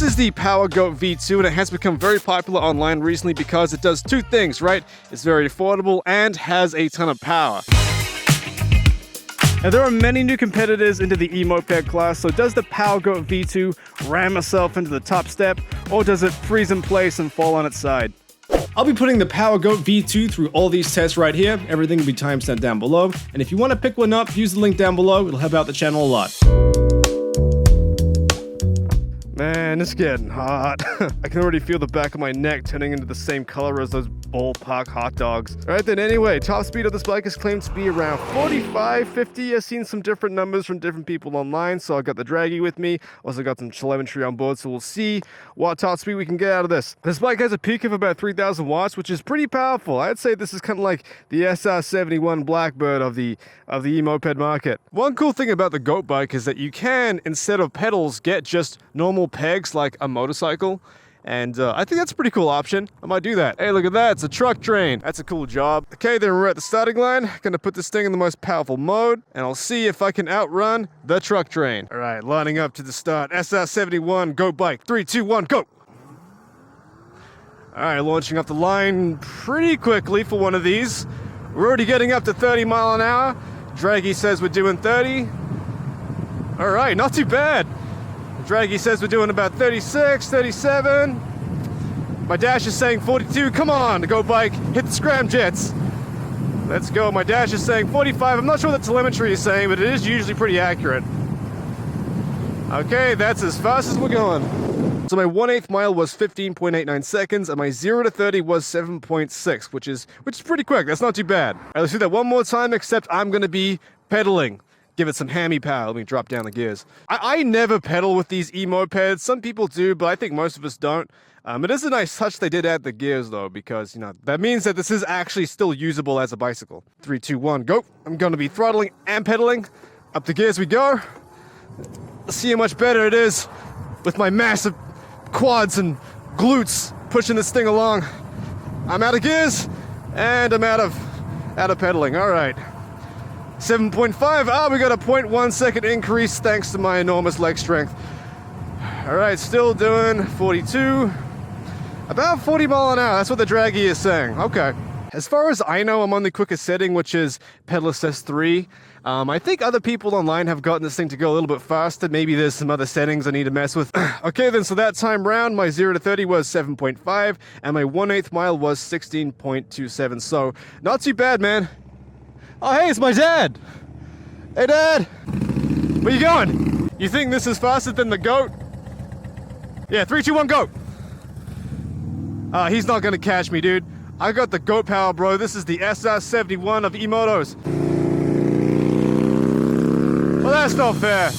is the Power Goat V2, and it has become very popular online recently because it does two things, right? It's very affordable and has a ton of power. Now, there are many new competitors into the e-moped class, so does the Power Goat V2 ram itself into the top step, or does it freeze in place and fall on its side? I'll be putting the Power Goat V2 through all these tests right here. Everything will be timestamped down below, and if you want to pick one up, use the link down below. It'll help out the channel a lot. Man, it's getting hot. I can already feel the back of my neck turning into the same color as those ballpark hot dogs. Alright then, anyway, top speed of this bike is claimed to be around 45, 50. I've seen some different numbers from different people online, so I got the Draggy with me. Also got some telemetry on board, so we'll see what top speed we can get out of this. This bike has a peak of about 3,000 watts, which is pretty powerful. I'd say this is kind of like the SR71 Blackbird of the e-moped market. One cool thing about the Goat bike is that you can, instead of pedals, get just normal pegs like a motorcycle. And I think that's a pretty cool option. I might do that. Hey, look at that. It's a truck train. That's a cool job. Okay, then we're at the starting line. Gonna put this thing in the most powerful mode, and I'll see if I can outrun the truck train. All right, lining up to the start. SR71 Goat bike. 3, 2, 1, go. All right, launching off the line pretty quickly for one of these. We're already getting up to 30 miles an hour. Draggy says we're doing 30. All right, not too bad. Draggy says we're doing about 36, 37. My dash is saying 42. Come on, the Goat bike, hit the scramjets. Let's go. My dash is saying 45. I'm not sure what the telemetry is saying, but it is usually pretty accurate. Okay, that's as fast as we're going. So my 1/8 mile was 15.89 seconds, and my 0 to 30 was 7.6, which is pretty quick. That's not too bad. All right, let's do that one more time, except I'm gonna be pedaling. Give it some hammy power. Let me drop down the gears. I never pedal with these e-mopeds. Some people do, but I think most of us don't. It is a nice touch they did add the gears though, because that means that this is actually still usable as a bicycle. 3, 2, 1, go. I'm going to be throttling and pedaling. Up the gears we go. Let's see how much better it is with my massive quads and glutes pushing this thing along. I'm out of gears and I'm out of pedaling. All right. 7.5. We got a 0.1 second increase thanks to my enormous leg strength. All right, still doing 42. About 40 miles an hour. That's what the Draggy is saying. Okay. As far as I know, I'm on the quickest setting, which is pedal assist 3. I think other people online have gotten this thing to go a little bit faster. Maybe there's some other settings I need to mess with. Okay, then, so that time round, my 0 to 30 was 7.5, and my 1/8 mile was 16.27. So, not too bad, man. Oh, hey, it's my dad. Hey, Dad. Where you going? You think this is faster than the Goat? Yeah, 3, 2, 1, go. He's not going to catch me, dude. I got the Goat power, bro. This is the SR71 of e-motos. Well, that's not fair.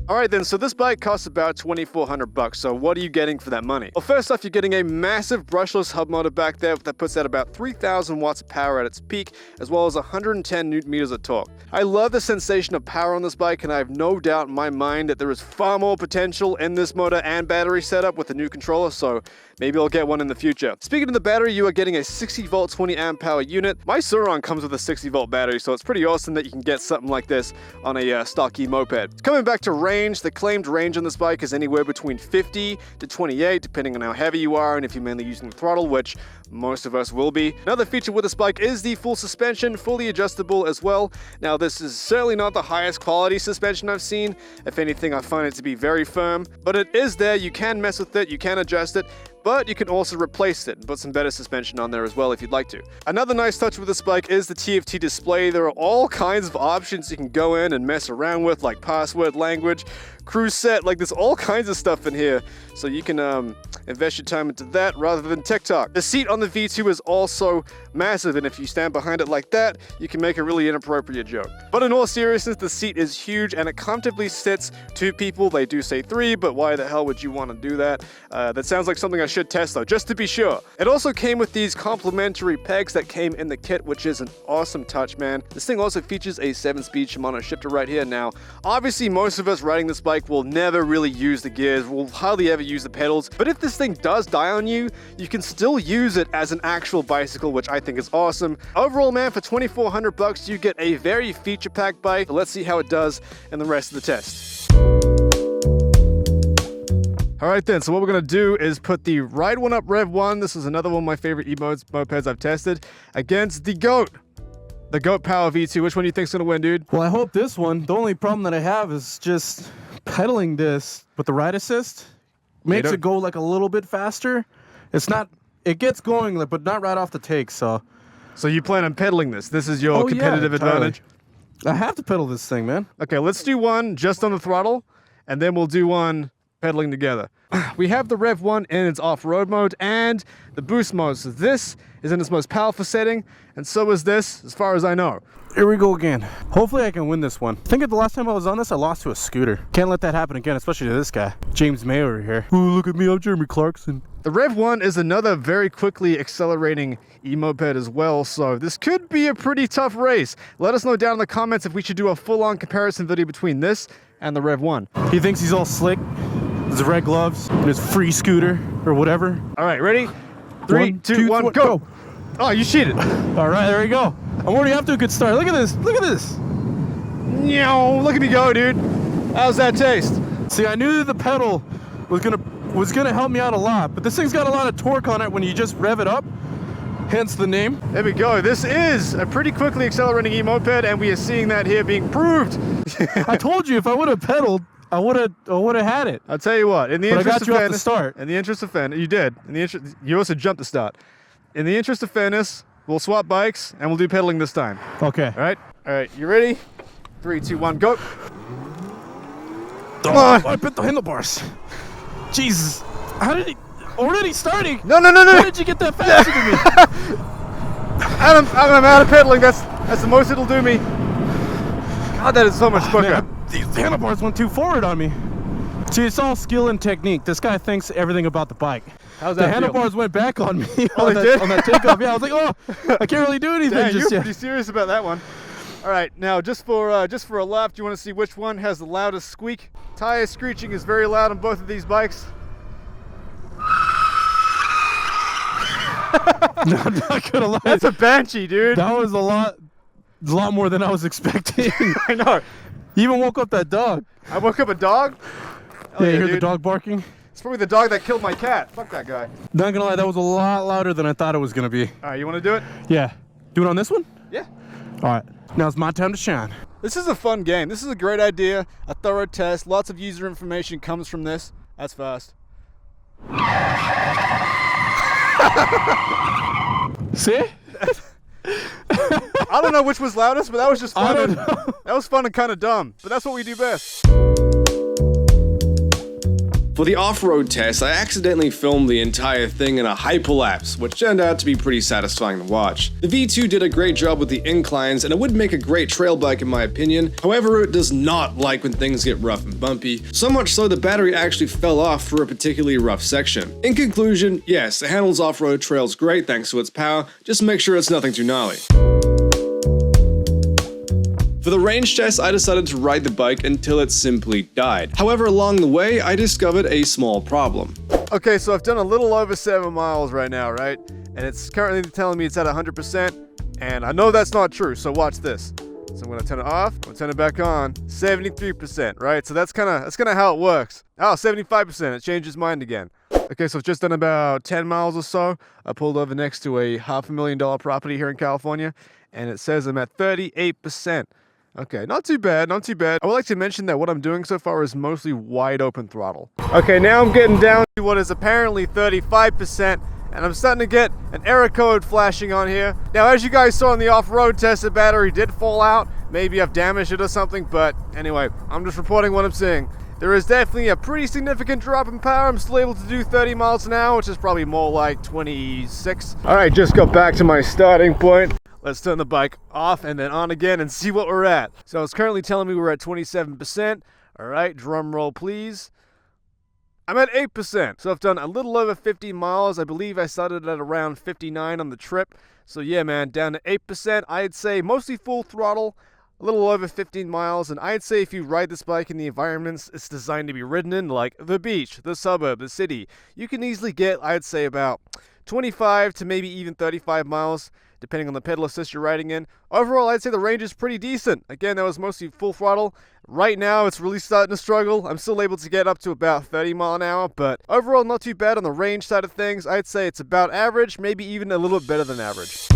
Alright then, so this bike costs about $2,400, so what are you getting for that money? Well, first off, you're getting a massive brushless hub motor back there that puts out about 3,000 watts of power at its peak, as well as 110 newton meters of torque. I love the sensation of power on this bike, and I have no doubt in my mind that there is far more potential in this motor and battery setup with the new controller, so maybe I'll get one in the future. Speaking of the battery, you are getting a 60 volt 20 amp power unit. My Suron comes with a 60 volt battery, so it's pretty awesome that you can get something like this on a stock e-moped. Coming back to range, the claimed range on this bike is anywhere between 50 to 28, depending on how heavy you are and if you're mainly using the throttle, which most of us will be. Another feature with this bike is the full suspension, fully adjustable as well. Now, this is certainly not the highest quality suspension I've seen. If anything, I find it to be very firm, but it is there. You can mess with it, you can adjust it, but you can also replace it and put some better suspension on there as well if you'd like to. Another nice touch with this bike is the TFT display. There are all kinds of options you can go in and mess around with, like password, language, cruise set, like there's all kinds of stuff in here. So you can invest your time into that rather than TikTok. The seat on the V2 is also massive, and if you stand behind it like that, you can make a really inappropriate joke. But in all seriousness, the seat is huge and it comfortably sits 2 people. They do say 3, but why the hell would you want to do that? That sounds like something I should test though, just to be sure. It also came with these complimentary pegs that came in the kit, which is an awesome touch, man. This thing also features a 7-speed Shimano shifter right here. Now, obviously most of us riding this bike will never really use the gears, will hardly ever use the pedals, but if this thing does die on you, you can still use it as an actual bicycle, which I think is awesome. Overall, man, for $2,400, you get a very feature-packed bike. Let's see how it does in the rest of the test. All right then, so what we're gonna do is put the Ride One Up Rev 1, this is another one of my favorite mopeds I've tested, against the GOAT. The GOAT Power V2. Which one do you think's gonna win, dude? Well, I hope this one. The only problem that I have is just pedaling this with the ride assist makes it go like a little bit faster. It's not, it gets going, but not right off the take, so. So you plan on pedaling this? This is your competitive advantage? I have to pedal this thing, man. Okay, let's do one just on the throttle, and then we'll do one pedaling together. We have the Rev 1 in its off-road mode and the boost mode. So this is in its most powerful setting, and so is this, as far as I know. Here we go again. Hopefully I can win this one. I think the last time I was on this, I lost to a scooter. Can't let that happen again, especially to this guy, James May over here. Ooh, look at me, I'm Jeremy Clarkson. The Rev 1 is another very quickly accelerating e-moped as well, so this could be a pretty tough race. Let us know down in the comments if we should do a full-on comparison video between this and the Rev 1. He thinks he's all slick, his red gloves, and his free scooter, or whatever. All right, ready? 3, 2, 1, go! Oh, you cheated. All right, there we go. I'm already off to a good start. Look at this, look at this. Look at me go, dude. How's that taste? See, I knew that the pedal was gonna help me out a lot, but this thing's got a lot of torque on it when you just rev it up, hence the name. There we go. This is a pretty quickly accelerating e-moped, and we are seeing that here being proved. I told you if I would have pedaled, I would have had it. I'll tell you what. In the but interest I got you of off fairness, the start. In the interest of fairness, you did. In the interest, you also jumped the start. In the interest of fairness, we'll swap bikes and we'll do pedaling this time. Okay. All right. All right. You ready? 3, 2, 1, go. Come on. I bit the handlebars. Jesus. How did he? Already starting? No. How did you get that faster than me? I'm out of pedaling. That's the most it'll do me. God, that is so much quicker. Man, these handlebars went too forward on me. See, it's all skill and technique. This guy thinks everything about the bike. How's that The handlebars went back on me Oh, on, they did? on that takeoff. Yeah, I was like, oh, I can't really do anything Dang, just you're yet. pretty serious about that one. All right, now just for a lap, do you want to see which one has the loudest squeak? Tire screeching is very loud on both of these bikes. No, I'm not gonna lie. That's a Banshee, dude. That was a lot more than I was expecting. I know. You even woke up that dog. I woke up a dog. Yeah, you heard the dude. dog barking? It's probably the dog that killed my cat. Fuck that guy. Not gonna lie, that was a lot louder than I thought it was gonna be. All right, you want to do it? Yeah. Do it on this one? Yeah. All right. Now it's my time to shine. This is a fun game. This is a great idea. A thorough test. Lots of user information comes from this. That's fast. See? I don't know which was loudest, but that was just fun. I don't know. That was fun and kind of dumb, but that's what we do best. For the off-road test, I accidentally filmed the entire thing in a hyperlapse, which turned out to be pretty satisfying to watch. The V2 did a great job with the inclines, and it would make a great trail bike in my opinion. However, it does not like when things get rough and bumpy, so much so the battery actually fell off for a particularly rough section. In conclusion, yes, it handles off-road trails great thanks to its power, just make sure it's nothing too gnarly. For the range test, I decided to ride the bike until it simply died. However, along the way, I discovered a small problem. Okay, so I've done a little over 7 miles right now, right? And it's currently telling me it's at 100%, and I know that's not true, so watch this. So I'm gonna turn it off, I'm gonna turn it back on, 73%, right? So that's kinda how it works. Oh, 75%, it changed its mind again. Okay, so I've just done about 10 miles or so. I pulled over next to a $500,000 property here in California, and it says I'm at 38%. Okay, not too bad, not too bad. I would like to mention that what I'm doing so far is mostly wide open throttle. Okay, now I'm getting down to what is apparently 35%, and I'm starting to get an error code flashing on here. Now, as you guys saw in the off-road test, the battery did fall out. Maybe I've damaged it or something, but anyway, I'm just reporting what I'm seeing. There is definitely a pretty significant drop in power. I'm still able to do 30 miles an hour, which is probably more like 26. All right, just got back to my starting point. Let's turn the bike off and then on again and see what we're at. So it's currently telling me we're at 27%. All right, drum roll please. I'm at 8%. So I've done a little over 50 miles. I believe I started at around 59 on the trip. So yeah, man, down to 8%. I'd say mostly full throttle, a little over 15 miles. And I'd say if you ride this bike in the environments it's designed to be ridden in, like the beach, the suburb, the city, you can easily get, I'd say, about 25 to maybe even 35 miles. depending on the pedal assist you're riding in. Overall, I'd say the range is pretty decent. Again, that was mostly full throttle. Right now, it's really starting to struggle. I'm still able to get up to about 30 mile an hour, but overall, not too bad on the range side of things. I'd say it's about average, maybe even a little bit better than average.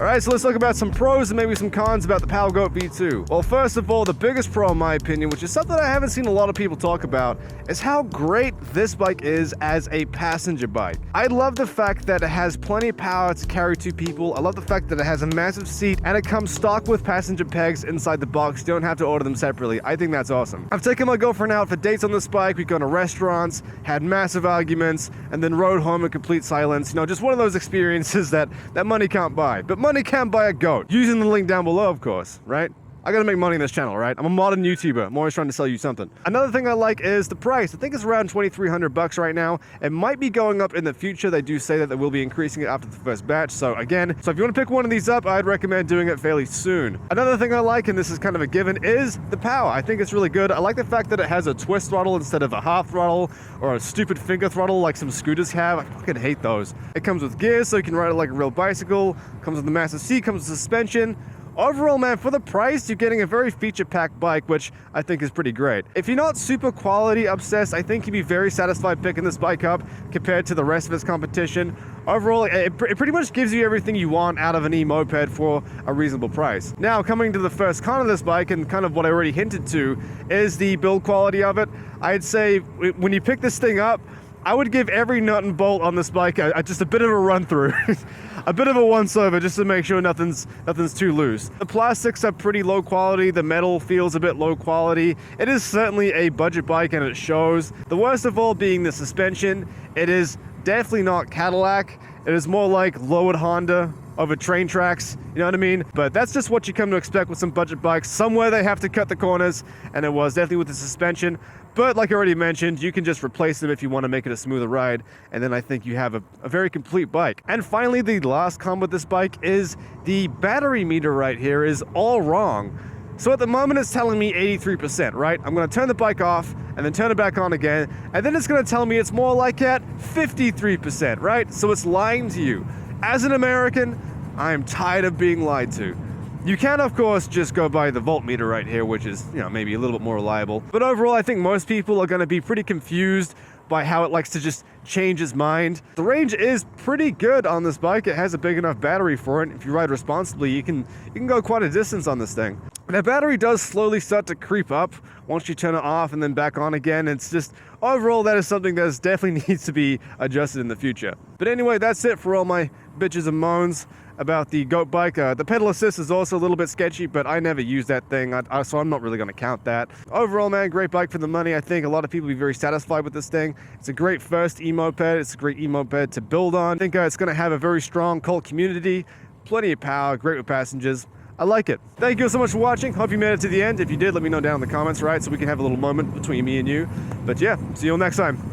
Alright, so let's talk about some pros and maybe some cons about the PowerGoat V2. Well, first of all, the biggest pro in my opinion, which is something I haven't seen a lot of people talk about, is how great this bike is as a passenger bike. I love the fact that it has plenty of power to carry 2 people. I love the fact that it has a massive seat and it comes stock with passenger pegs inside the box. You don't have to order them separately. I think that's awesome. I've taken my girlfriend out for dates on this bike. We've gone to restaurants, had massive arguments, and then rode home in complete silence. You know, just one of those experiences that money can't buy. But money can buy a goat. Using the link down below, of course, right? I gotta make money in this channel, right? I'm a modern YouTuber. I'm always trying to sell you something. Another thing I like is the price. I think it's around 2,300 bucks right now. It might be going up in the future. They do say that they will be increasing it after the first batch. So again, if you want to pick one of these up, I'd recommend doing it fairly soon. Another thing I like, and this is kind of a given, is the power. I think it's really good. I like the fact that it has a twist throttle instead of a half throttle or a stupid finger throttle like some scooters have. I fucking hate those. It comes with gears so you can ride it like a real bicycle. Comes with a massive seat, comes with suspension. Overall, man, for the price, you're getting a very feature-packed bike, which I think is pretty great. If you're not super quality obsessed, I think you'd be very satisfied picking this bike up compared to the rest of its competition. Overall, it pretty much gives you everything you want out of an e-moped for a reasonable price. Now, coming to the first con of this bike, and kind of what I already hinted to, is the build quality of it. I'd say when you pick this thing up, I would give every nut and bolt on this bike just a bit of a run through. A bit of a once over just to make sure nothing's too loose. The plastics are pretty low quality. The metal feels a bit low quality. It is certainly a budget bike and it shows. The worst of all being the suspension. It is definitely not Cadillac. It is more like lowered Honda over train tracks, you know what I mean? But that's just what you come to expect with some budget bikes. Somewhere they have to cut the corners, and it was definitely with the suspension. But like I already mentioned, you can just replace them if you want to make it a smoother ride, and then I think you have a very complete bike. And finally, the last con with this bike is the battery meter right here is all wrong. So at the moment it's telling me 83%, right? I'm going to turn the bike off and then turn it back on again, and then it's going to tell me it's more like at 53%, right? So it's lying to you. As an American, I am tired of being lied to. You can, of course, just go by the voltmeter right here, which is, you know, maybe a little bit more reliable. But overall, I think most people are going to be pretty confused by how it likes to just change its mind. The range is pretty good on this bike. It has a big enough battery for it. If you ride responsibly, you can go quite a distance on this thing. The battery does slowly start to creep up once you turn it off and then back on again. It's just, overall, that is something that definitely needs to be adjusted in the future. But anyway, that's it for all my bitches and moans about the goat bike. The pedal assist is also a little bit sketchy, but I never use that thing, so I'm not really going to count that. Overall, man, great bike for the money. I think a lot of people will be very satisfied with this thing. It's a great first e-moped. It's a great e-moped to build on. I think it's going to have a very strong cult community, plenty of power, great with passengers. I like it. Thank you so much for watching. Hope you made it to the end. If you did, let me know down in the comments, right? So we can have a little moment between me and you. But yeah, see you all next time.